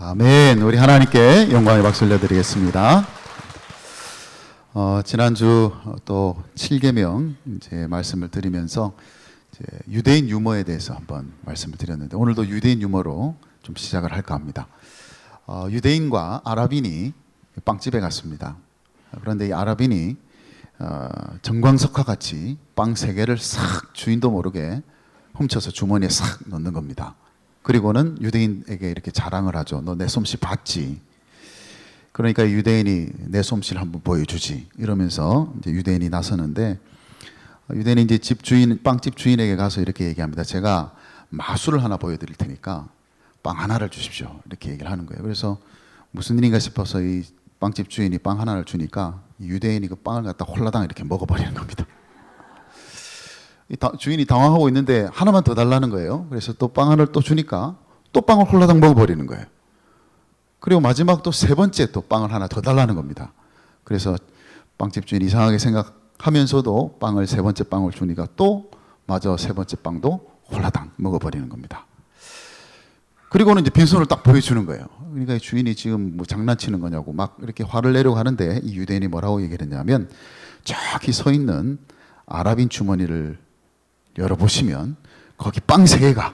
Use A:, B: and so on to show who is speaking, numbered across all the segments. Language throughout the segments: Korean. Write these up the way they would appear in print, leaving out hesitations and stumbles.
A: 아멘. 우리 하나님께 영광의 박수를 내드리겠습니다. 지난주 또 7계명 이제 말씀을 드리면서 이제 유대인 유머에 대해서 한번 말씀을 드렸는데, 오늘도 유대인 유머로 좀 시작을 할까 합니다. 유대인과 아랍인이 빵집에 갔습니다. 그런데 이 아랍인이 정광석화 같이 빵 3개를 싹 주인도 모르게 훔쳐서 주머니에 싹 넣는 겁니다. 그리고는 유대인에게 이렇게 자랑을 하죠. 너 내 솜씨 봤지? 그러니까 유대인이 내 솜씨를 한번 보여주지 이러면서 이제 유대인이 나서는데, 유대인이 이제 집 주인, 빵집 주인에게 가서 이렇게 얘기합니다. 제가 마술을 하나 보여드릴 테니까 빵 하나를 주십시오. 이렇게 얘기를 하는 거예요. 그래서 무슨 일인가 싶어서 이 빵집 주인이 빵 하나를 주니까 유대인이 그 빵을 갖다 홀라당 이렇게 먹어버리는 겁니다. 주인이 당황하고 있는데 하나만 더 달라는 거예요. 그래서 또 빵 하나를 또 주니까 또 빵을 홀라당 먹어버리는 거예요. 그리고 마지막 또 3번째 또 빵을 하나 더 달라는 겁니다. 그래서 빵집 주인이 이상하게 생각하면서도 빵을 3번째 빵을 주니까 또 마저 3번째 빵도 홀라당 먹어버리는 겁니다. 그리고는 이제 빈손을 딱 보여주는 거예요. 그러니까 주인이 지금 뭐 장난치는 거냐고 막 이렇게 화를 내려고 하는데, 이 유대인이 뭐라고 얘기를 했냐면, 저기 서 있는 아랍인 주머니를 열어보시면 거기 빵 3개가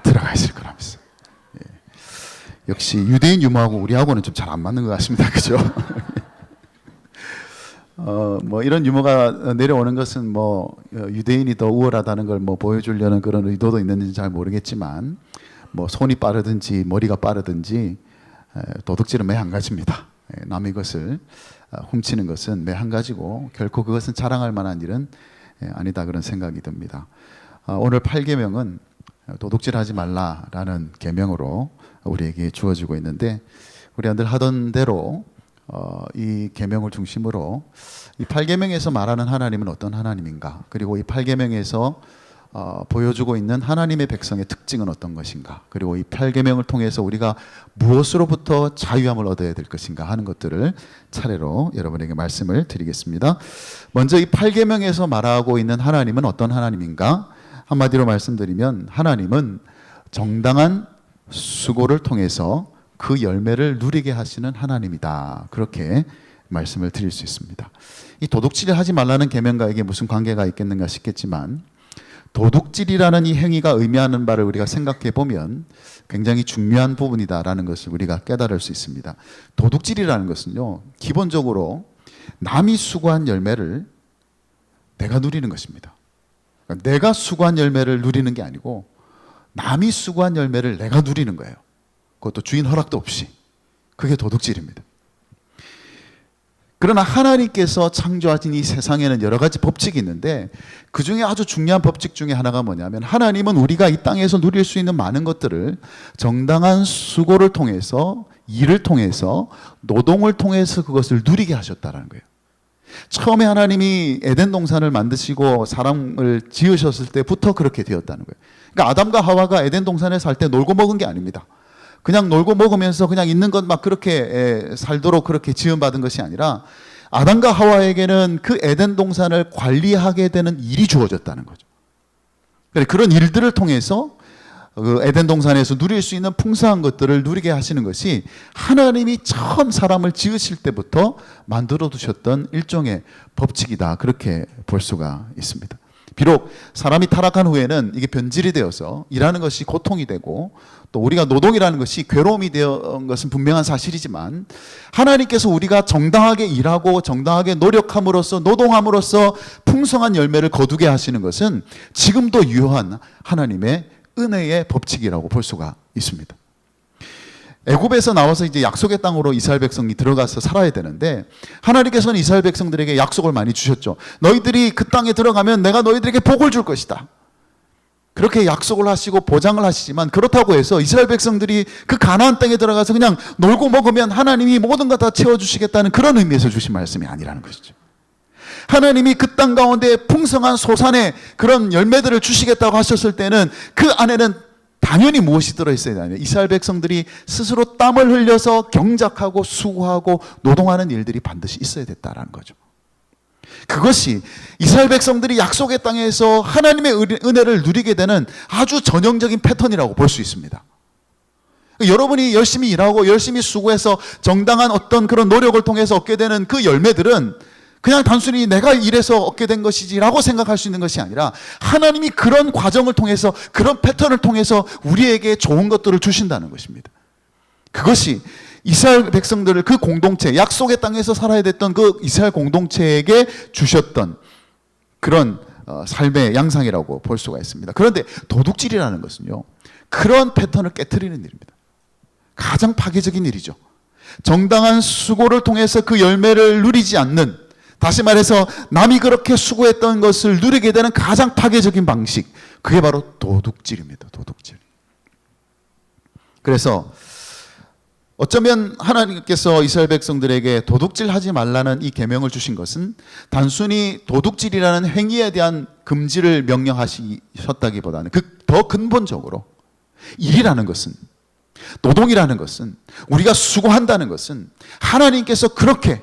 A: 들어가 있을 거라면서. 예. 역시 유대인 유머하고 우리하고는 좀 잘 안 맞는 것 같습니다. 그죠? 뭐 이런 유머가 내려오는 것은 뭐 유대인이 더 우월하다는 걸 뭐 보여주려는 그런 의도도 있는지 잘 모르겠지만, 뭐 손이 빠르든지 머리가 빠르든지 도둑질은 매 한 가지입니다. 남의 것을 훔치는 것은 매 한 가지고 결코 그것은 자랑할 만한 일은 아니다, 그런 생각이 듭니다. 오늘 8계명은 도둑질하지 말라라는 계명으로 우리에게 주어지고 있는데, 우리가 늘 하던 대로 이 계명을 중심으로 이 8계명에서 말하는 하나님은 어떤 하나님인가, 그리고 이 8계명에서 보여주고 있는 하나님의 백성의 특징은 어떤 것인가, 그리고 이 8계명을 통해서 우리가 무엇으로부터 자유함을 얻어야 될 것인가 하는 것들을 차례로 여러분에게 말씀을 드리겠습니다. 먼저 이 8계명에서 말하고 있는 하나님은 어떤 하나님인가? 한마디로 말씀드리면, 하나님은 정당한 수고를 통해서 그 열매를 누리게 하시는 하나님이다, 그렇게 말씀을 드릴 수 있습니다. 이 도둑질을 하지 말라는 계명과 이게 무슨 관계가 있겠는가 싶겠지만, 도둑질이라는 이 행위가 의미하는 바를 우리가 생각해 보면 굉장히 중요한 부분이다라는 것을 우리가 깨달을 수 있습니다. 도둑질이라는 것은요, 기본적으로 남이 수고한 열매를 내가 누리는 것입니다. 그러니까 내가 수고한 열매를 누리는 게 아니고 남이 수고한 열매를 내가 누리는 거예요. 그것도 주인 허락도 없이. 그게 도둑질입니다. 그러나 하나님께서 창조하신 이 세상에는 여러 가지 법칙이 있는데, 그 중에 아주 중요한 법칙 중에 하나가 뭐냐면, 하나님은 우리가 이 땅에서 누릴 수 있는 많은 것들을 정당한 수고를 통해서, 일을 통해서, 노동을 통해서 그것을 누리게 하셨다는 거예요. 처음에 하나님이 에덴 동산을 만드시고 사람을 지으셨을 때부터 그렇게 되었다는 거예요. 그러니까 아담과 하와가 에덴 동산에 살 때 놀고 먹은 게 아닙니다. 그냥 놀고 먹으면서 그냥 있는 것 막 그렇게 살도록 그렇게 지음받은 것이 아니라, 아담과 하와에게는 그 에덴 동산을 관리하게 되는 일이 주어졌다는 거죠. 그런 일들을 통해서 그 에덴 동산에서 누릴 수 있는 풍성한 것들을 누리게 하시는 것이 하나님이 처음 사람을 지으실 때부터 만들어 두셨던 일종의 법칙이다, 그렇게 볼 수가 있습니다. 비록 사람이 타락한 후에는 이게 변질이 되어서 일하는 것이 고통이 되고, 또 우리가 노동이라는 것이 괴로움이 되는 것은 분명한 사실이지만, 하나님께서 우리가 정당하게 일하고 정당하게 노력함으로써, 노동함으로써 풍성한 열매를 거두게 하시는 것은 지금도 유효한 하나님의 은혜의 법칙이라고 볼 수가 있습니다. 애굽에서 나와서 이제 약속의 땅으로 이스라엘 백성이 들어가서 살아야 되는데, 하나님께서는 이스라엘 백성들에게 약속을 많이 주셨죠. 너희들이 그 땅에 들어가면 내가 너희들에게 복을 줄 것이다, 그렇게 약속을 하시고 보장을 하시지만, 그렇다고 해서 이스라엘 백성들이 그 가나안 땅에 들어가서 그냥 놀고 먹으면 하나님이 모든 것 다 채워주시겠다는 그런 의미에서 주신 말씀이 아니라는 것이죠. 하나님이 그 땅 가운데 풍성한 소산의 그런 열매들을 주시겠다고 하셨을 때는 그 안에는 당연히 무엇이 들어있어야 되냐면, 이스라엘 백성들이 스스로 땀을 흘려서 경작하고 수고하고 노동하는 일들이 반드시 있어야 됐다라는 거죠. 그것이 이스라엘 백성들이 약속의 땅에서 하나님의 은혜를 누리게 되는 아주 전형적인 패턴이라고 볼 수 있습니다. 여러분이 열심히 일하고 열심히 수고해서 정당한 어떤 그런 노력을 통해서 얻게 되는 그 열매들은 그냥 단순히 내가 일해서 얻게 된 것이지라고 생각할 수 있는 것이 아니라 하나님이 그런 과정을 통해서 그런 패턴을 통해서 우리에게 좋은 것들을 주신다는 것입니다. 그것이 이스라엘 백성들을 그 공동체, 약속의 땅에서 살아야 됐던 그 이스라엘 공동체에게 주셨던 그런 삶의 양상이라고 볼 수가 있습니다. 그런데 도둑질이라는 것은요, 그런 패턴을 깨트리는 일입니다. 가장 파괴적인 일이죠. 정당한 수고를 통해서 그 열매를 누리지 않는, 다시 말해서 남이 그렇게 수고했던 것을 누리게 되는 가장 파괴적인 방식, 그게 바로 도둑질입니다. 도둑질. 그래서 어쩌면 하나님께서 이스라엘 백성들에게 도둑질하지 말라는 이 계명을 주신 것은 단순히 도둑질이라는 행위에 대한 금지를 명령하셨다기보다는 더 근본적으로 일이라는 것은, 노동이라는 것은, 우리가 수고한다는 것은 하나님께서 그렇게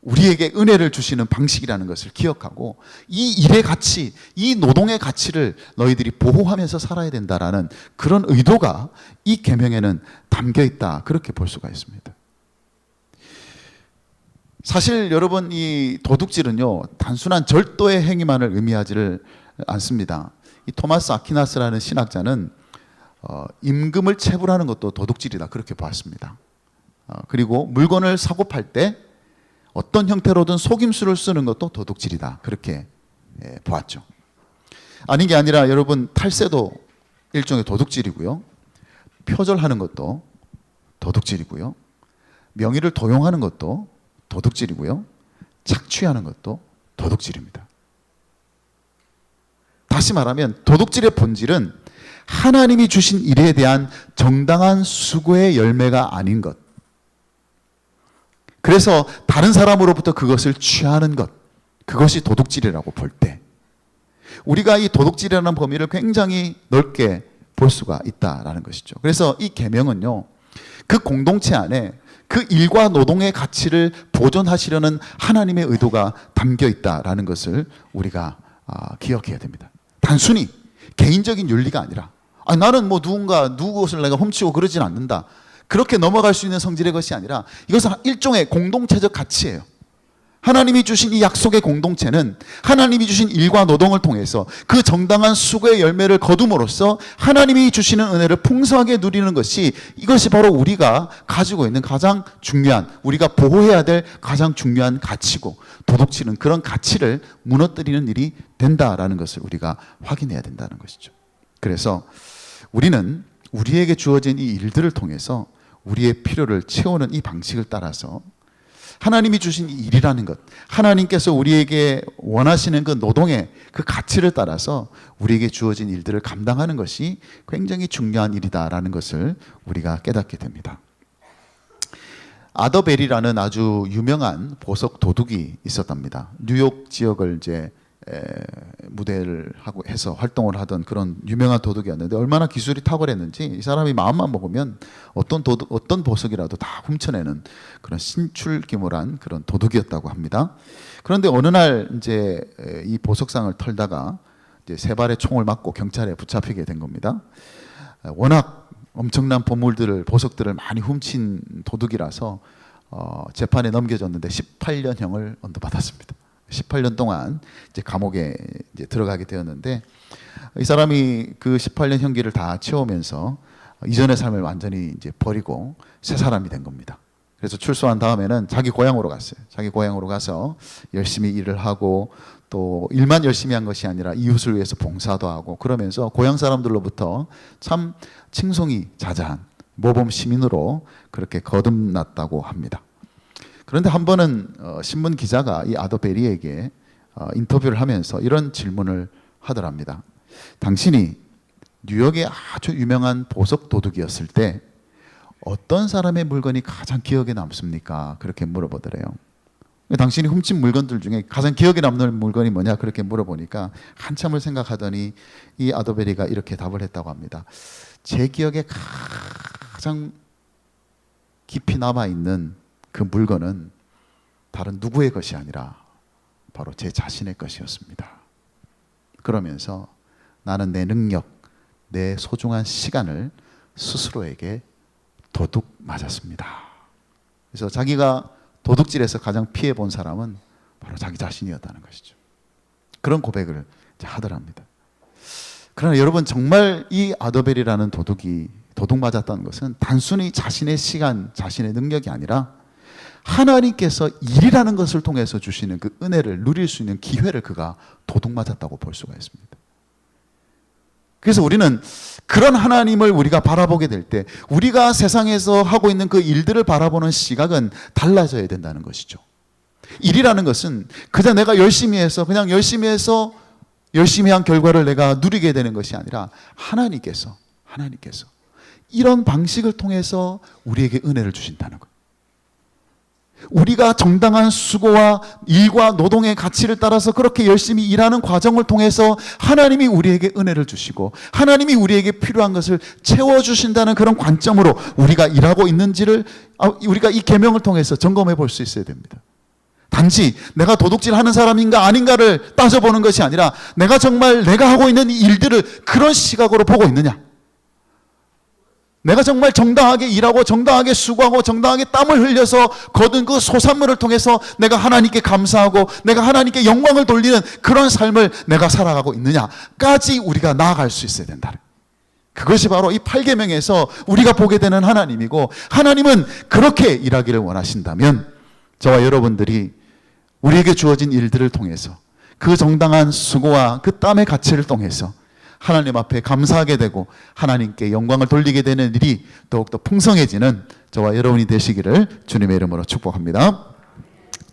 A: 우리에게 은혜를 주시는 방식이라는 것을 기억하고 이 일의 가치, 이 노동의 가치를 너희들이 보호하면서 살아야 된다라는 그런 의도가 이 계명에는 담겨 있다, 그렇게 볼 수가 있습니다. 사실 여러분, 이 도둑질은요, 단순한 절도의 행위만을 의미하지를 않습니다. 이 토마스 아퀴나스라는 신학자는 임금을 체불하는 것도 도둑질이다, 그렇게 봤습니다. 그리고 물건을 사고 팔 때 어떤 형태로든 속임수를 쓰는 것도 도둑질이다, 그렇게 보았죠. 아닌 게 아니라 여러분, 탈세도 일종의 도둑질이고요, 표절하는 것도 도둑질이고요, 명의를 도용하는 것도 도둑질이고요, 착취하는 것도 도둑질입니다. 다시 말하면 도둑질의 본질은 하나님이 주신 일에 대한 정당한 수고의 열매가 아닌 것, 그래서 다른 사람으로부터 그것을 취하는 것, 그것이 도둑질이라고 볼 때 우리가 이 도둑질이라는 범위를 굉장히 넓게 볼 수가 있다라는 것이죠. 그래서 이 계명은요, 그 공동체 안에 그 일과 노동의 가치를 보존하시려는 하나님의 의도가 담겨 있다라는 것을 우리가 기억해야 됩니다. 단순히 개인적인 윤리가 아니라 나는 뭐 누구 것을 내가 훔치고 그러진 않는다, 그렇게 넘어갈 수 있는 성질의 것이 아니라 이것은 일종의 공동체적 가치예요. 하나님이 주신 이 약속의 공동체는 하나님이 주신 일과 노동을 통해서 그 정당한 수고의 열매를 거둠으로써 하나님이 주시는 은혜를 풍성하게 누리는 것이, 이것이 바로 우리가 가지고 있는 가장 중요한, 우리가 보호해야 될 가장 중요한 가치고, 도둑질은 그런 가치를 무너뜨리는 일이 된다라는 것을 우리가 확인해야 된다는 것이죠. 그래서 우리는 우리에게 주어진 이 일들을 통해서 우리의 필요를 채우는 이 방식을 따라서 하나님이 주신 이 일이라는 것, 하나님께서 우리에게 원하시는 그 노동의 그 가치를 따라서 우리에게 주어진 일들을 감당하는 것이 굉장히 중요한 일이다라는 것을 우리가 깨닫게 됩니다. 아더벨이라는 아주 유명한 보석 도둑이 있었답니다. 뉴욕 지역을 이제 무대를 하고 해서 활동을 하던 그런 유명한 도둑이었는데, 얼마나 기술이 탁월했는지 이 사람이 마음만 먹으면 어떤 보석이라도 다 훔쳐내는 그런 신출기몰한 그런 도둑이었다고 합니다. 그런데 어느 날 이제 이 보석상을 털다가 이제 세 발의 총을 맞고 경찰에 붙잡히게 된 겁니다. 워낙 엄청난 보석들을 많이 훔친 도둑이라서 재판에 넘겨졌는데 18년형을 언도받았습니다. 18년 동안 이제 감옥에 이제 들어가게 되었는데, 이 사람이 그 18년 형기를 다 채우면서 이전의 삶을 완전히 이제 버리고 새 사람이 된 겁니다. 그래서 출소한 다음에는 자기 고향으로 갔어요. 자기 고향으로 가서 열심히 일을 하고, 또 일만 열심히 한 것이 아니라 이웃을 위해서 봉사도 하고, 그러면서 고향 사람들로부터 참 칭송이 자자한 모범 시민으로 그렇게 거듭났다고 합니다. 그런데 한 번은 신문 기자가 이 아더베리에게 인터뷰를 하면서 이런 질문을 하더랍니다. 당신이 뉴욕의 아주 유명한 보석 도둑이었을 때 어떤 사람의 물건이 가장 기억에 남습니까? 그렇게 물어보더래요. 당신이 훔친 물건들 중에 가장 기억에 남는 물건이 뭐냐? 그렇게 물어보니까 한참을 생각하더니 이 아더베리가 이렇게 답을 했다고 합니다. 제 기억에 가장 깊이 남아있는 그 물건은 다른 누구의 것이 아니라 바로 제 자신의 것이었습니다. 그러면서 나는 내 능력, 내 소중한 시간을 스스로에게 도둑 맞았습니다. 그래서 자기가 도둑질에서 가장 피해본 사람은 바로 자기 자신이었다는 것이죠. 그런 고백을 하더랍니다. 그러나 여러분, 정말 이 아도벨이라는 도둑이 도둑 맞았다는 것은 단순히 자신의 시간, 자신의 능력이 아니라 하나님께서 일이라는 것을 통해서 주시는 그 은혜를 누릴 수 있는 기회를 그가 도둑 맞았다고 볼 수가 있습니다. 그래서 우리는 그런 하나님을 우리가 바라보게 될 때 우리가 세상에서 하고 있는 그 일들을 바라보는 시각은 달라져야 된다는 것이죠. 일이라는 것은 그냥 내가 열심히 해서 열심히 한 결과를 내가 누리게 되는 것이 아니라 하나님께서 이런 방식을 통해서 우리에게 은혜를 주신다는 거예요. 우리가 정당한 수고와 일과 노동의 가치를 따라서 그렇게 열심히 일하는 과정을 통해서 하나님이 우리에게 은혜를 주시고 하나님이 우리에게 필요한 것을 채워주신다는 그런 관점으로 우리가 일하고 있는지를 우리가 이 계명을 통해서 점검해 볼 수 있어야 됩니다. 단지 내가 도둑질하는 사람인가 아닌가를 따져보는 것이 아니라 내가 정말 내가 하고 있는 이 일들을 그런 시각으로 보고 있느냐, 내가 정말 정당하게 일하고 정당하게 수고하고 정당하게 땀을 흘려서 거둔 그 소산물을 통해서 내가 하나님께 감사하고 내가 하나님께 영광을 돌리는 그런 삶을 내가 살아가고 있느냐까지 우리가 나아갈 수 있어야 된다. 그것이 바로 이 8계명에서 우리가 보게 되는 하나님이고, 하나님은 그렇게 일하기를 원하신다면 저와 여러분들이 우리에게 주어진 일들을 통해서 그 정당한 수고와 그 땀의 가치를 통해서 하나님 앞에 감사하게 되고 하나님께 영광을 돌리게 되는 일이 더욱더 풍성해지는 저와 여러분이 되시기를 주님의 이름으로 축복합니다.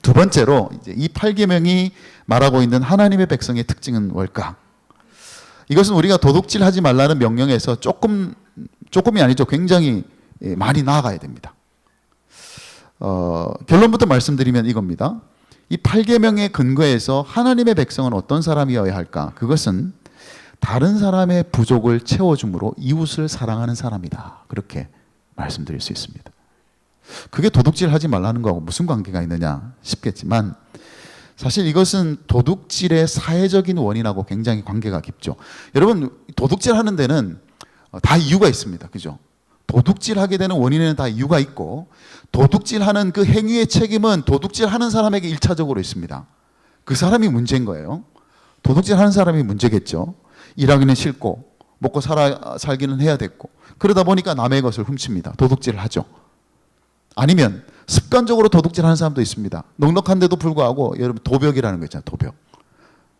A: 두 번째로 이제 이 8계명이 말하고 있는 하나님의 백성의 특징은 뭘까? 이것은 우리가 도둑질하지 말라는 명령에서 조금이 아니죠. 굉장히 많이 나아가야 됩니다. 결론부터 말씀드리면 이겁니다. 이 8계명의 근거에서 하나님의 백성은 어떤 사람이어야 할까? 그것은 다른 사람의 부족을 채워줌으로 이웃을 사랑하는 사람이다. 그렇게 말씀드릴 수 있습니다. 그게 도둑질하지 말라는 거하고 무슨 관계가 있느냐 싶겠지만 사실 이것은 도둑질의 사회적인 원인하고 굉장히 관계가 깊죠. 여러분, 도둑질하는 데는 다 이유가 있습니다. 그죠? 도둑질하게 되는 원인에는 다 이유가 있고 도둑질하는 그 행위의 책임은 도둑질하는 사람에게 1차적으로 있습니다. 그 사람이 문제인 거예요. 도둑질하는 사람이 문제겠죠. 일하기는 싫고 먹고 살기는 해야 됐고 그러다 보니까 남의 것을 훔칩니다. 도둑질을 하죠. 아니면 습관적으로 도둑질하는 사람도 있습니다. 넉넉한데도 불구하고 여러분 도벽이라는 거 있잖아요. 도벽.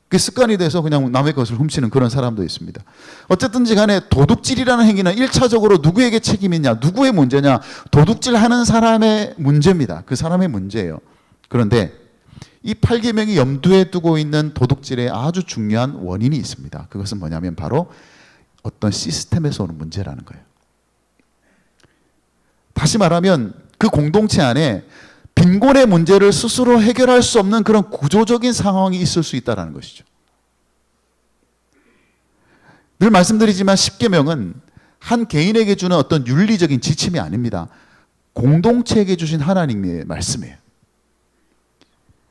A: 그게 습관이 돼서 그냥 남의 것을 훔치는 그런 사람도 있습니다. 어쨌든지 간에 도둑질이라는 행위는 1차적으로 누구에게 책임이냐, 누구의 문제냐, 도둑질하는 사람의 문제입니다. 그 사람의 문제예요. 그런데 이 8계명이 염두에 두고 있는 도둑질의 아주 중요한 원인이 있습니다. 그것은 뭐냐면 바로 어떤 시스템에서 오는 문제라는 거예요. 다시 말하면 그 공동체 안에 빈곤의 문제를 스스로 해결할 수 없는 그런 구조적인 상황이 있을 수 있다는 것이죠. 늘 말씀드리지만 10계명은 한 개인에게 주는 어떤 윤리적인 지침이 아닙니다. 공동체에게 주신 하나님의 말씀이에요.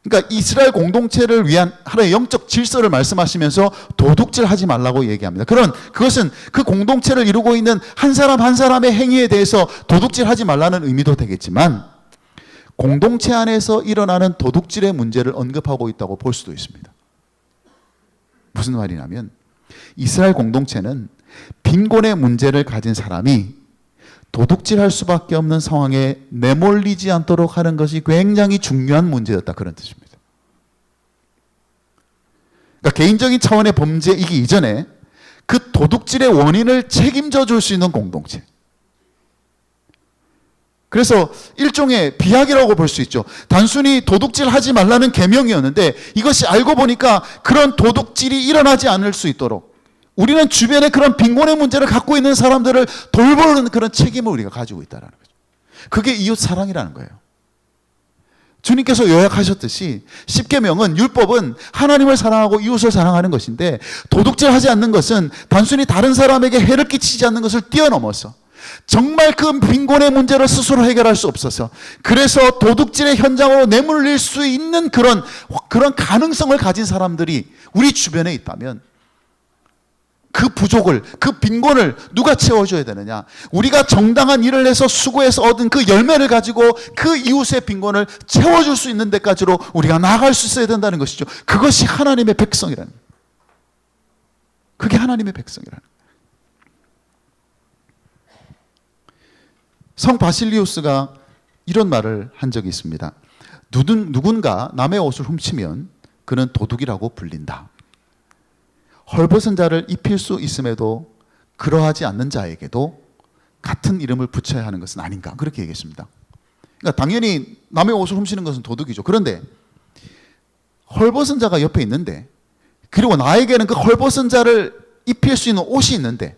A: 그러니까 이스라엘 공동체를 위한 하나의 영적 질서를 말씀하시면서 도둑질하지 말라고 얘기합니다. 그것은 그 공동체를 이루고 있는 한 사람 한 사람의 행위에 대해서 도둑질하지 말라는 의미도 되겠지만 공동체 안에서 일어나는 도둑질의 문제를 언급하고 있다고 볼 수도 있습니다. 무슨 말이냐면 이스라엘 공동체는 빈곤의 문제를 가진 사람이 도둑질할 수밖에 없는 상황에 내몰리지 않도록 하는 것이 굉장히 중요한 문제였다, 그런 뜻입니다. 그러니까 개인적인 차원의 범죄이기 이전에 그 도둑질의 원인을 책임져 줄 수 있는 공동체. 그래서 일종의 비약이라고 볼 수 있죠. 단순히 도둑질하지 말라는 계명이었는데 이것이 알고 보니까 그런 도둑질이 일어나지 않을 수 있도록 우리는 주변에 그런 빈곤의 문제를 갖고 있는 사람들을 돌보는 그런 책임을 우리가 가지고 있다는 거죠. 그게 이웃 사랑이라는 거예요. 주님께서 요약하셨듯이 10계명은 율법은 하나님을 사랑하고 이웃을 사랑하는 것인데 도둑질하지 않는 것은 단순히 다른 사람에게 해를 끼치지 않는 것을 뛰어넘어서 정말 그 빈곤의 문제를 스스로 해결할 수 없어서 그래서 도둑질의 현장으로 내몰릴 수 있는 그런 가능성을 가진 사람들이 우리 주변에 있다면 그 부족을, 그 빈곤을 누가 채워줘야 되느냐? 우리가 정당한 일을 해서 수고해서 얻은 그 열매를 가지고 그 이웃의 빈곤을 채워줄 수 있는 데까지로 우리가 나아갈 수 있어야 된다는 것이죠. 그것이 하나님의 백성이라는 거예요. 그게 하나님의 백성이라는 거예요. 성 바실리우스가 이런 말을 한 적이 있습니다. 누군가 남의 옷을 훔치면 그는 도둑이라고 불린다. 헐벗은 자를 입힐 수 있음에도 그러하지 않는 자에게도 같은 이름을 붙여야 하는 것은 아닌가, 그렇게 얘기했습니다. 그러니까 당연히 남의 옷을 훔치는 것은 도둑이죠. 그런데 헐벗은 자가 옆에 있는데, 그리고 나에게는 그 헐벗은 자를 입힐 수 있는 옷이 있는데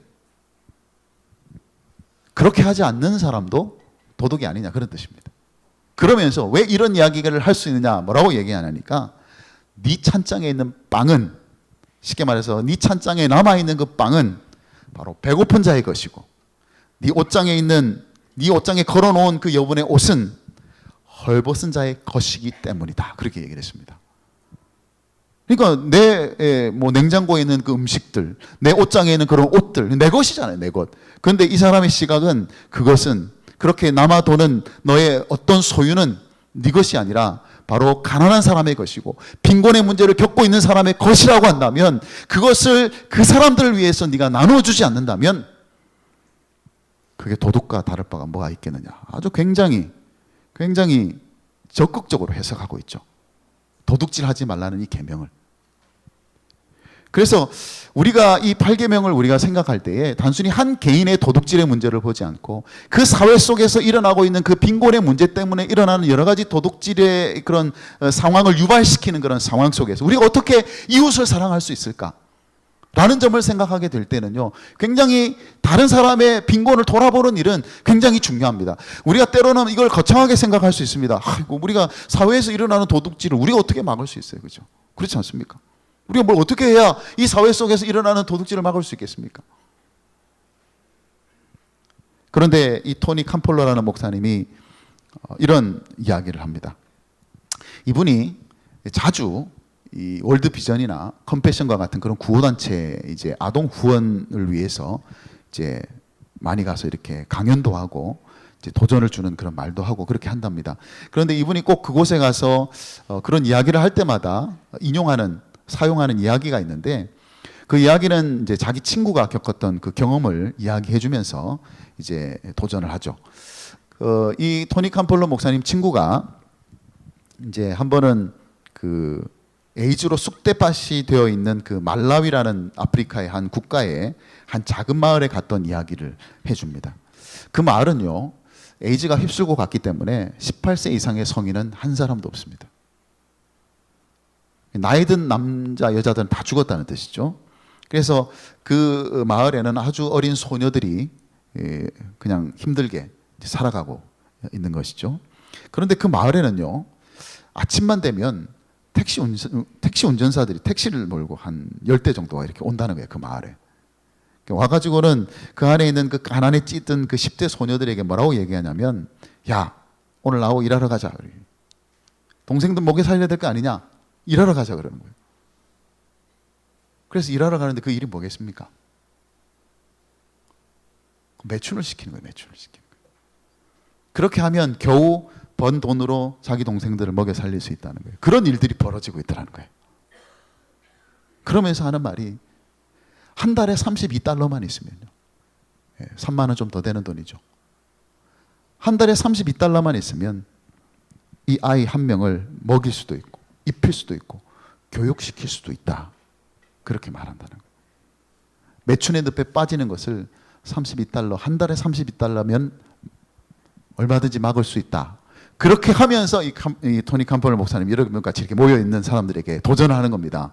A: 그렇게 하지 않는 사람도 도둑이 아니냐, 그런 뜻입니다. 그러면서 왜 이런 이야기를 할 수 있느냐, 뭐라고 얘기하냐니까, 네 찬장에 있는 빵은, 쉽게 말해서 네 찬장에 남아있는 그 빵은 바로 배고픈 자의 것이고, 네 옷장에 걸어놓은 그 여분의 옷은 헐벗은 자의 것이기 때문이다, 그렇게 얘기를 했습니다. 그러니까 내 냉장고에 있는 그 음식들, 내 옷장에 있는 그런 옷들, 내 것이잖아요, 내 것. 그런데 이 사람의 시각은 그것은, 그렇게 남아도는 너의 어떤 소유는 네 것이 아니라 바로 가난한 사람의 것이고 빈곤의 문제를 겪고 있는 사람의 것이라고 한다면, 그것을 그 사람들을 위해서 네가 나눠주지 않는다면 그게 도둑과 다를 바가 뭐가 있겠느냐. 아주 굉장히 적극적으로 해석하고 있죠. 도둑질하지 말라는 이 계명을. 그래서 우리가 이 8계명을 우리가 생각할 때에 단순히 한 개인의 도둑질의 문제를 보지 않고 그 사회 속에서 일어나고 있는 그 빈곤의 문제 때문에 일어나는 여러 가지 도둑질의 그런 상황을 유발시키는 그런 상황 속에서 우리가 어떻게 이웃을 사랑할 수 있을까? 라는 점을 생각하게 될 때는요, 굉장히 다른 사람의 빈곤을 돌아보는 일은 굉장히 중요합니다. 우리가 때로는 이걸 거창하게 생각할 수 있습니다. 아이고, 우리가 사회에서 일어나는 도둑질을 우리가 어떻게 막을 수 있어요? 그죠? 그렇지 않습니까? 우리가 뭘 어떻게 해야 이 사회 속에서 일어나는 도둑질을 막을 수 있겠습니까? 그런데 이 토니 캄폴러라는 목사님이 이런 이야기를 합니다. 이분이 자주 이 월드 비전이나 컴패션과 같은 그런 구호단체 이제 아동 후원을 위해서 이제 많이 가서 이렇게 강연도 하고 이제 도전을 주는 그런 말도 하고 그렇게 한답니다. 그런데 이분이 꼭 그곳에 가서 그런 이야기를 할 때마다 사용하는 이야기가 있는데, 그 이야기는 이제 자기 친구가 겪었던 그 경험을 이야기해 주면서 이제 도전을 하죠. 이 토니 캄폴러 목사님 친구가 이제 한 번은 그 에이즈로 쑥대밭이 되어 있는 그 말라위라는 아프리카의 한 국가의 한 작은 마을에 갔던 이야기를 해줍니다. 그 마을은요, 에이즈가 휩쓸고 갔기 때문에 18세 이상의 성인은 한 사람도 없습니다. 나이 든 남자, 여자들은 다 죽었다는 뜻이죠. 그래서 그 마을에는 아주 어린 소녀들이 그냥 힘들게 살아가고 있는 것이죠. 그런데 그 마을에는요, 아침만 되면 택시 운전사들이 택시를 몰고 한 10대 정도가 이렇게 온다는 거예요, 그 마을에. 와가지고는 그 안에 있는 그 가난에 찌든 그 10대 소녀들에게 뭐라고 얘기하냐면, 야, 오늘 나하고 일하러 가자. 동생들 먹여 살려야 될 거 아니냐? 일하러 가자 그러는 거예요. 그래서 일하러 가는데 그 일이 뭐겠습니까? 매춘을 시키는 거예요, 매춘을 시키는 거예요. 그렇게 하면 겨우 번 돈으로 자기 동생들을 먹여 살릴 수 있다는 거예요. 그런 일들이 벌어지고 있더라는 거예요. 그러면서 하는 말이, 한 달에 32달러만 있으면요, 3만 원 좀 더 되는 돈이죠. 한 달에 32달러만 있으면 이 아이 한 명을 먹일 수도 있고 입힐 수도 있고 교육시킬 수도 있다, 그렇게 말한다는 거예요. 매춘의 늪에 빠지는 것을 32달러, 한 달에 32달러면 얼마든지 막을 수 있다. 그렇게 하면서 이 토니 캄폴러 목사님 여러 명 같이 이렇게 모여 있는 사람들에게 도전을 하는 겁니다.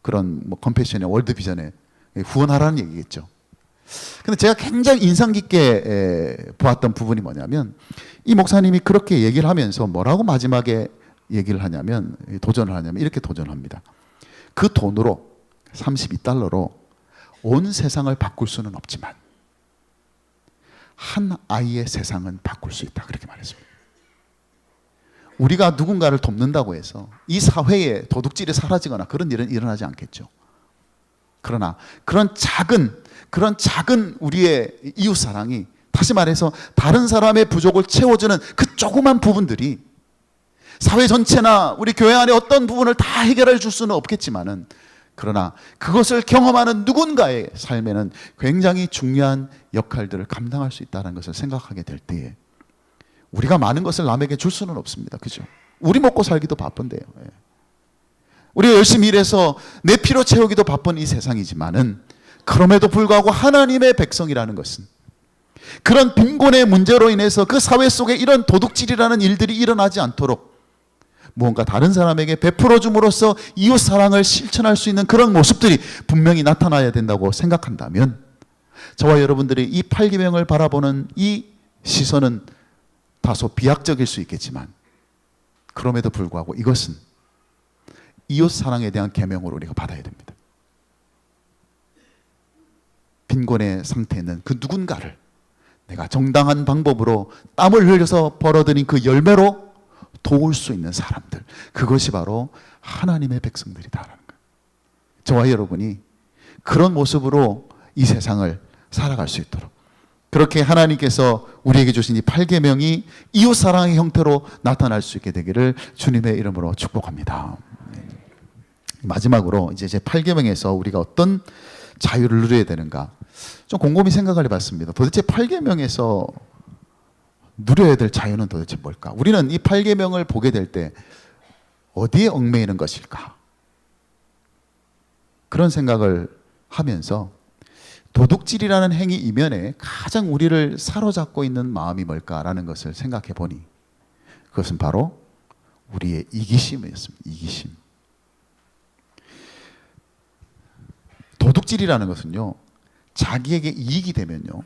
A: 그런 뭐 컴패션에, 월드 비전에 후원하라는 얘기겠죠. 근데 제가 굉장히 인상 깊게 보았던 부분이 뭐냐면, 이 목사님이 그렇게 얘기를 하면서 뭐라고 마지막에 얘기를 하냐면, 도전을 하냐면 이렇게 도전합니다. 그 돈으로 32달러로 온 세상을 바꿀 수는 없지만 한 아이의 세상은 바꿀 수 있다, 그렇게 말했습니다. 우리가 누군가를 돕는다고 해서 이 사회에 도둑질이 사라지거나 그런 일은 일어나지 않겠죠. 그러나 그런 작은 우리의 이웃 사랑이, 다시 말해서 다른 사람의 부족을 채워주는 그 조그만 부분들이 사회 전체나 우리 교회 안에 어떤 부분을 다 해결해 줄 수는 없겠지만은, 그러나 그것을 경험하는 누군가의 삶에는 굉장히 중요한 역할들을 감당할 수 있다는 것을 생각하게 될 때에, 우리가 많은 것을 남에게 줄 수는 없습니다. 그죠? 우리 먹고 살기도 바쁜데요. 우리가 열심히 일해서 내 피로 채우기도 바쁜 이 세상이지만은, 그럼에도 불구하고 하나님의 백성이라는 것은 그런 빈곤의 문제로 인해서 그 사회 속에 이런 도둑질이라는 일들이 일어나지 않도록 무언가 다른 사람에게 베풀어 줌으로써 이웃 사랑을 실천할 수 있는 그런 모습들이 분명히 나타나야 된다고 생각한다면, 저와 여러분들이 이 8계명을 바라보는 이 시선은 다소 비약적일 수 있겠지만, 그럼에도 불구하고 이것은 이웃 사랑에 대한 계명으로 우리가 받아야 됩니다. 빈곤의 상태는 그 누군가를 내가 정당한 방법으로 땀을 흘려서 벌어들인 그 열매로 도울 수 있는 사람들, 그것이 바로 하나님의 백성들이다라는 거예요. 저와 여러분이 그런 모습으로 이 세상을 살아갈 수 있도록, 그렇게 하나님께서 우리에게 주신 이 8계명이 이웃 사랑의 형태로 나타날 수 있게 되기를 주님의 이름으로 축복합니다. 마지막으로 이제 제 8계명에서 우리가 어떤 자유를 누려야 되는가 좀 곰곰이 생각을 해봤습니다. 도대체 8계명에서 누려야 될 자유는 도대체 뭘까? 우리는 이 8계명을 보게 될 때 어디에 얽매이는 것일까? 그런 생각을 하면서 도둑질이라는 행위 이면에 가장 우리를 사로잡고 있는 마음이 뭘까라는 것을 생각해 보니, 그것은 바로 우리의 이기심이었습니다. 이기심. 도둑질이라는 것은요, 자기에게 이익이 되면요,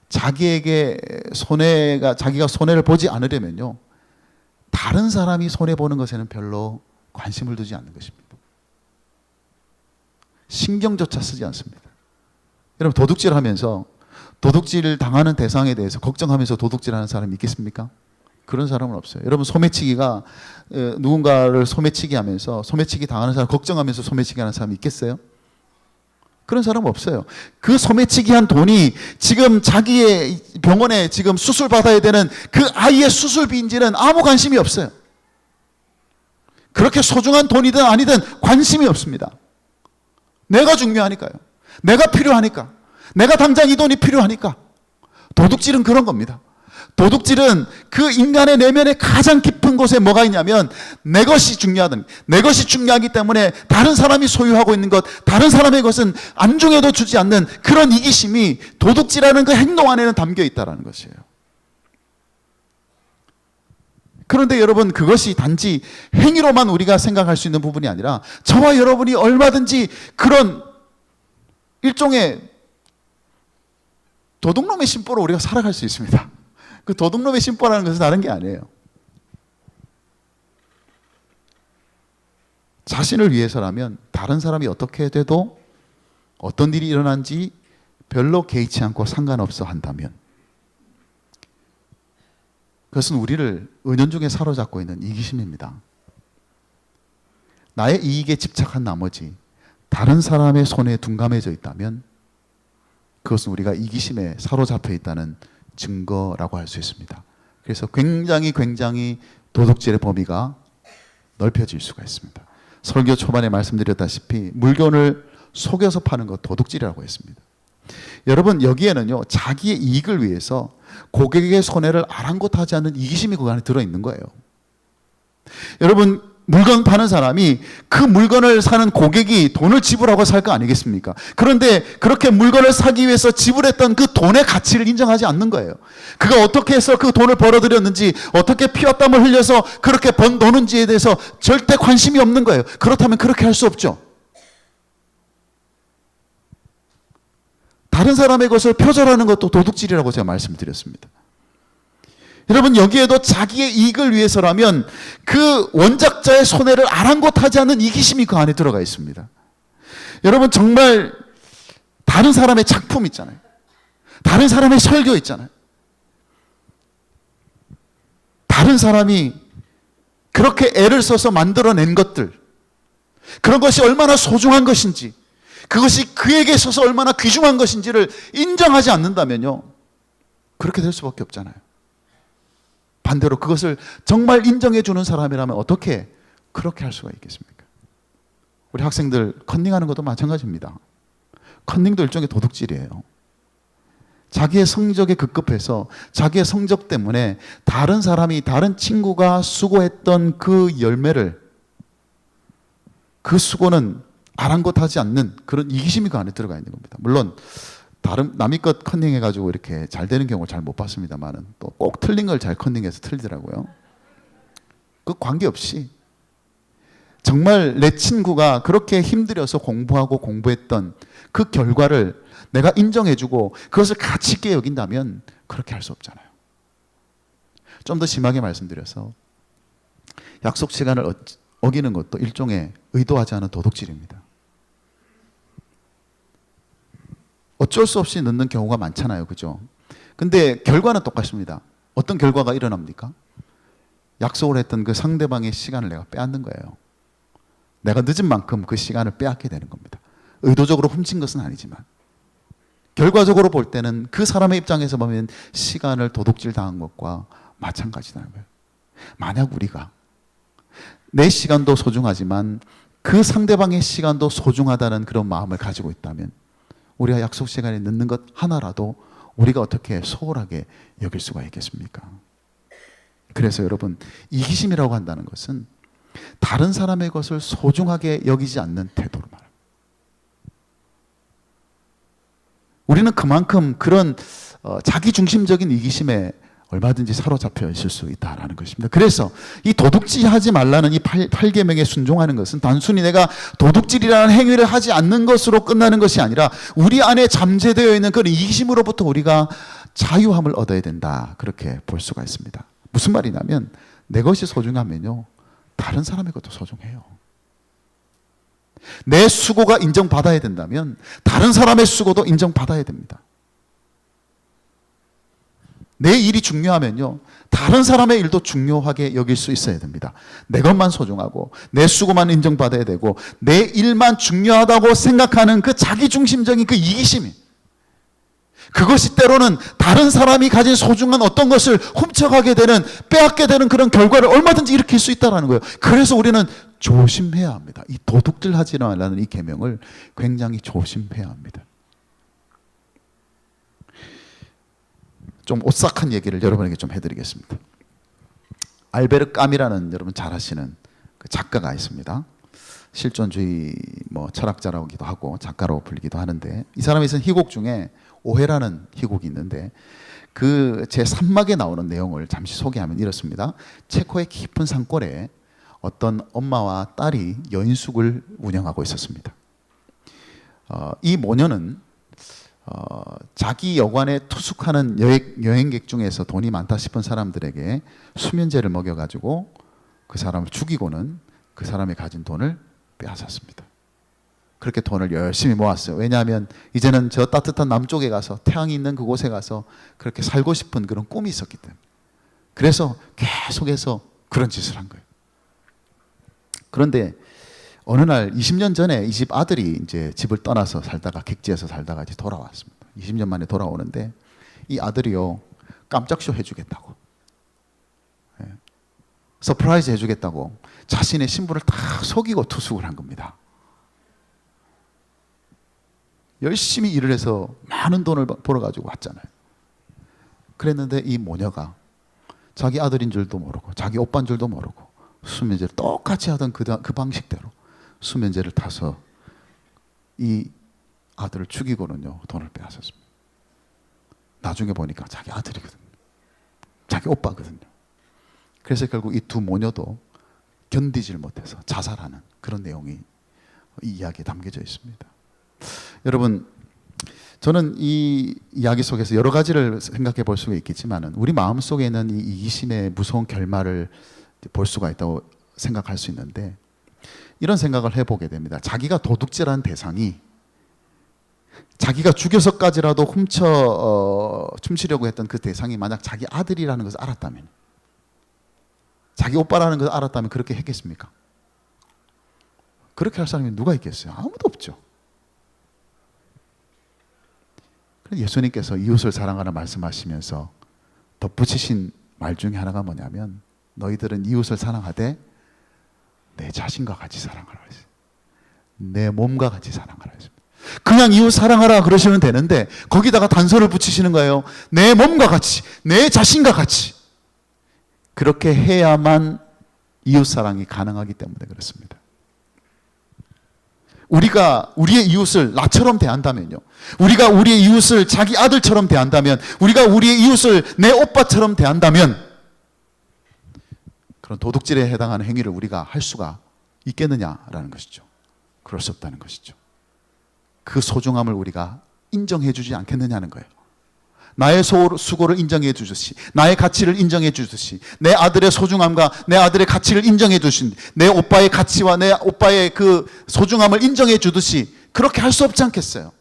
A: 자기가 손해를 보지 않으려면요, 다른 사람이 손해보는 것에는 별로 관심을 두지 않는 것입니다. 신경조차 쓰지 않습니다. 여러분, 도둑질 하면서 도둑질 당하는 대상에 대해서 걱정하면서 도둑질하는 사람이 있겠습니까? 그런 사람은 없어요. 여러분, 소매치기가 누군가를 소매치기 하면서 소매치기 당하는 사람 걱정하면서 소매치기 하는 사람이 있겠어요? 그런 사람은 없어요. 그 소매치기 한 돈이 지금 자기의 병원에 지금 수술 받아야 되는 그 아이의 수술비인지는 아무 관심이 없어요. 그렇게 소중한 돈이든 아니든 관심이 없습니다. 내가 중요하니까요. 내가 필요하니까. 내가 당장 이 돈이 필요하니까. 도둑질은 그런 겁니다. 도둑질은 그 인간의 내면에 가장 깊은 곳에 뭐가 있냐면, 내 것이 중요하기 때문에 다른 사람이 소유하고 있는 것, 다른 사람의 것은 안중에도 주지 않는 그런 이기심이 도둑질하는 그 행동 안에는 담겨 있다는 것이에요. 그런데 여러분, 그것이 단지 행위로만 우리가 생각할 수 있는 부분이 아니라, 저와 여러분이 얼마든지 그런 일종의 도둑놈의 심보로 우리가 살아갈 수 있습니다. 그 도둑놈의 심보라는 것은 다른 게 아니에요. 자신을 위해서라면 다른 사람이 어떻게 돼도 어떤 일이 일어난지 별로 개의치 않고 상관없어 한다면, 그것은 우리를 은연중에 사로잡고 있는 이기심입니다. 나의 이익에 집착한 나머지 다른 사람의 손에 둔감해져 있다면, 그것은 우리가 이기심에 사로잡혀 있다는 증거라고 할 수 있습니다. 그래서 굉장히 도둑질의 범위가 넓혀질 수가 있습니다. 설교 초반에 말씀드렸다시피 물건을 속여서 파는 것 도둑질이라고 했습니다. 여러분, 여기에는요, 자기의 이익을 위해서 고객의 손해를 아랑곳하지 않는 이기심이 그 안에 들어있는 거예요. 여러분, 물건 파는 사람이 그 물건을 사는 고객이 돈을 지불하고 살 거 아니겠습니까? 그런데 그렇게 물건을 사기 위해서 지불했던 그 돈의 가치를 인정하지 않는 거예요. 그가 어떻게 해서 그 돈을 벌어들였는지, 어떻게 피와 땀을 흘려서 그렇게 번 돈인지에 대해서 절대 관심이 없는 거예요. 그렇다면 그렇게 할 수 없죠. 다른 사람의 것을 표절하는 것도 도둑질이라고 제가 말씀드렸습니다. 여러분, 여기에도 자기의 이익을 위해서라면 그 원작자의 손해를 아랑곳하지 않는 이기심이 그 안에 들어가 있습니다. 여러분, 정말 다른 사람의 작품 있잖아요. 다른 사람의 설교 있잖아요. 다른 사람이 그렇게 애를 써서 만들어낸 것들, 그런 것이 얼마나 소중한 것인지, 그것이 그에게 있어서 얼마나 귀중한 것인지를 인정하지 않는다면요, 그렇게 될 수밖에 없잖아요. 반대로 그것을 정말 인정해 주는 사람이라면 어떻게 그렇게 할 수가 있겠습니까? 우리 학생들 컨닝하는 것도 마찬가지입니다. 컨닝도 일종의 도둑질이에요. 자기의 성적에 급급해서 자기의 성적 때문에 다른 사람이, 다른 친구가 수고했던 그 열매를, 그 수고는 아랑곳하지 않는 그런 이기심이 그 안에 들어가 있는 겁니다. 물론 다른 남의 것 컨닝해가지고 이렇게 잘 되는 경우를 잘 못 봤습니다만은 또 꼭 틀린 걸 잘 컨닝해서 틀리더라고요. 그 관계없이 정말 내 친구가 그렇게 힘들여서 공부하고 공부했던 그 결과를 내가 인정해주고 그것을 가치 있게 여긴다면 그렇게 할 수 없잖아요. 좀 더 심하게 말씀드려서 약속 시간을 어기는 것도 일종의 의도하지 않은 도둑질입니다. 어쩔 수 없이 늦는 경우가 많잖아요. 그죠? 근데 결과는 똑같습니다. 어떤 결과가 일어납니까? 약속을 했던 그 상대방의 시간을 내가 빼앗는 거예요. 내가 늦은 만큼 그 시간을 빼앗게 되는 겁니다. 의도적으로 훔친 것은 아니지만 결과적으로 볼 때는 그 사람의 입장에서 보면 시간을 도둑질 당한 것과 마찬가지라는 거예요. 만약 우리가 내 시간도 소중하지만 그 상대방의 시간도 소중하다는 그런 마음을 가지고 있다면 우리가 약속 시간에 늦는 것 하나라도 우리가 어떻게 소홀하게 여길 수가 있겠습니까? 그래서 여러분, 이기심이라고 한다는 것은 다른 사람의 것을 소중하게 여기지 않는 태도로 말합니다. 우리는 그만큼 그런 자기중심적인 이기심에 얼마든지 사로잡혀 있을 수 있다는 것입니다. 그래서 이 도둑질하지 말라는 이 8계명에 순종하는 것은 단순히 내가 도둑질이라는 행위를 하지 않는 것으로 끝나는 것이 아니라 우리 안에 잠재되어 있는 그런 이기심으로부터 우리가 자유함을 얻어야 된다, 그렇게 볼 수가 있습니다. 무슨 말이냐면 내 것이 소중하면요, 다른 사람의 것도 소중해요. 내 수고가 인정받아야 된다면 다른 사람의 수고도 인정받아야 됩니다. 내 일이 중요하면요, 다른 사람의 일도 중요하게 여길 수 있어야 됩니다. 내 것만 소중하고 내 수고만 인정받아야 되고 내 일만 중요하다고 생각하는 그 자기중심적인 그 이기심이, 그것이 때로는 다른 사람이 가진 소중한 어떤 것을 훔쳐가게 되는, 빼앗게 되는 그런 결과를 얼마든지 일으킬 수 있다는 거예요. 그래서 우리는 조심해야 합니다. 이 도둑질하지 말라는 이 계명을 굉장히 조심해야 합니다. 좀 오싹한 얘기를 여러분에게 좀 해드리겠습니다. 알베르 까미라는, 여러분 잘 아시는 그 작가가 있습니다. 실존주의 철학자라고도 하고 작가로 불리기도 하는데, 이 사람이 쓴 희곡 중에 오해라는 희곡이 있는데 그 제3막에 나오는 내용을 잠시 소개하면 이렇습니다. 체코의 깊은 산골에 어떤 엄마와 딸이 여인숙을 운영하고 있었습니다. 이 모녀는 자기 여관에 투숙하는 여행객 중에서 돈이 많다 싶은 사람들에게 수면제를 먹여가지고 그 사람을 죽이고는 그 사람이 가진 돈을 빼앗았습니다. 그렇게 돈을 열심히 모았어요. 왜냐하면 이제는 저 따뜻한 남쪽에 가서, 태양이 있는 그곳에 가서 그렇게 살고 싶은 그런 꿈이 있었기 때문에, 그래서 계속해서 그런 짓을 한 거예요. 그런데 어느 날 20년 전에 이 집 아들이 이제 집을 떠나서 살다가, 객지에서 살다가 이제 돌아왔습니다. 20년 만에 돌아오는데 이 아들이요, 깜짝쇼 해주겠다고, 서프라이즈 해주겠다고 자신의 신부를 다 속이고 투숙을 한 겁니다. 열심히 일을 해서 많은 돈을 벌어가지고 왔잖아요. 그랬는데 이 모녀가 자기 아들인 줄도 모르고 자기 오빠인 줄도 모르고 수면제를 똑같이 하던 그 방식대로 수면제를 타서 이 아들을 죽이고는요, 돈을 빼앗았습니다. 나중에 보니까 자기 아들이거든요. 자기 오빠거든요. 그래서 결국 이 두 모녀도 견디질 못해서 자살하는 그런 내용이 이 이야기에 담겨져 있습니다. 여러분, 저는 이 이야기 속에서 여러 가지를 생각해 볼 수가 있겠지만 우리 마음속에 있는 이 이기심의 무서운 결말을 볼 수가 있다고 생각할 수 있는데, 이런 생각을 해보게 됩니다. 자기가 도둑질한 대상이 자기가 죽여서까지라도 훔치려고 했던 그 대상이 만약 자기 아들이라는 것을 알았다면, 자기 오빠라는 것을 알았다면 그렇게 했겠습니까? 그렇게 할 사람이 누가 있겠어요? 아무도 없죠. 예수님께서 이웃을 사랑하라 말씀하시면서 덧붙이신 말 중에 하나가 뭐냐면 너희들은 이웃을 사랑하되 내 자신과 같이 사랑하라 했어요. 내 몸과 같이 사랑하라 했습니다. 그냥 이웃 사랑하라 그러시면 되는데 거기다가 단서를 붙이시는 거예요. 내 몸과 같이, 내 자신과 같이. 그렇게 해야만 이웃 사랑이 가능하기 때문에 그렇습니다. 우리가 우리의 이웃을 나처럼 대한다면요, 우리가 우리의 이웃을 자기 아들처럼 대한다면, 우리가 우리의 이웃을 내 오빠처럼 대한다면 그런 도둑질에 해당하는 행위를 우리가 할 수가 있겠느냐라는 것이죠. 그럴 수 없다는 것이죠. 그 소중함을 우리가 인정해 주지 않겠느냐는 거예요. 나의 수고를 인정해 주듯이, 나의 가치를 인정해 주듯이, 내 아들의 소중함과 내 아들의 가치를 인정해 주신, 내 오빠의 가치와 내 오빠의 그 소중함을 인정해 주듯이 그렇게 할 수 없지 않겠어요?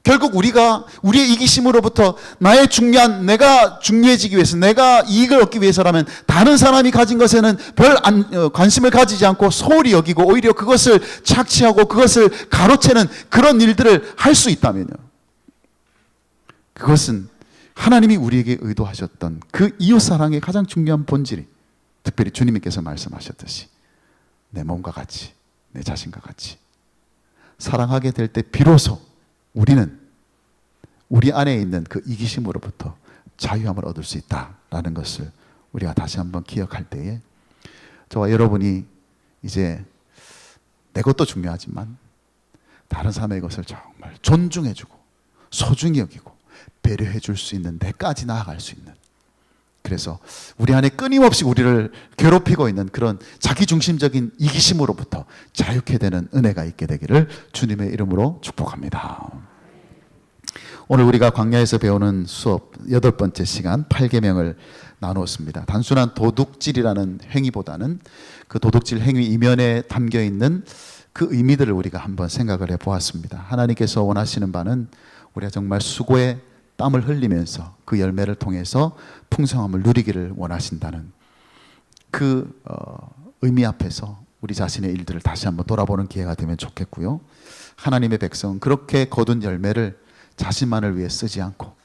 A: 결국 우리가 우리의 이기심으로부터 나의 내가 중요해지기 위해서, 내가 이익을 얻기 위해서라면 다른 사람이 가진 것에는 별 관심을 가지지 않고 소홀히 여기고 오히려 그것을 착취하고 그것을 가로채는 그런 일들을 할 수 있다면요, 그것은 하나님이 우리에게 의도하셨던 그 이웃사랑의 가장 중요한 본질이, 특별히 주님께서 말씀하셨듯이 내 몸과 같이, 내 자신과 같이 사랑하게 될 때 비로소 우리는 우리 안에 있는 그 이기심으로부터 자유함을 얻을 수 있다라는 것을 우리가 다시 한번 기억할 때에 저와 여러분이 이제 내 것도 중요하지만 다른 사람의 것을 정말 존중해주고 소중히 여기고 배려해 줄 수 있는 데까지 나아갈 수 있는, 그래서 우리 안에 끊임없이 우리를 괴롭히고 있는 그런 자기중심적인 이기심으로부터 자유케 되는 은혜가 있게 되기를 주님의 이름으로 축복합니다. 오늘 우리가 광야에서 배우는 수업 8번째 시간 8계명을 나누었습니다. 단순한 도둑질이라는 행위보다는 그 도둑질 행위 이면에 담겨있는 그 의미들을 우리가 한번 생각을 해보았습니다. 하나님께서 원하시는 바는 우리가 정말 수고의 땀을 흘리면서 그 열매를 통해서 풍성함을 누리기를 원하신다는 그 의미 앞에서 우리 자신의 일들을 다시 한번 돌아보는 기회가 되면 좋겠고요. 하나님의 백성은 그렇게 거둔 열매를 자신만을 위해 쓰지 않고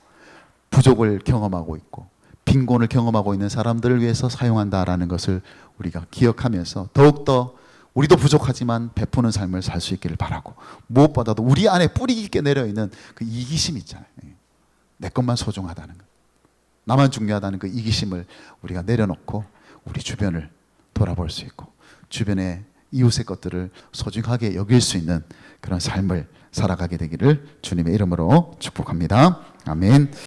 A: 부족을 경험하고 있고 빈곤을 경험하고 있는 사람들을 위해서 사용한다라는 것을 우리가 기억하면서 더욱더 우리도 부족하지만 베푸는 삶을 살 수 있기를 바라고, 무엇보다도 우리 안에 뿌리 깊게 내려있는 그 이기심 있잖아요. 내 것만 소중하다는 것, 나만 중요하다는 그 이기심을 우리가 내려놓고 우리 주변을 돌아볼 수 있고 주변의 이웃의 것들을 소중하게 여길 수 있는 그런 삶을 살아가게 되기를 주님의 이름으로 축복합니다. 아멘.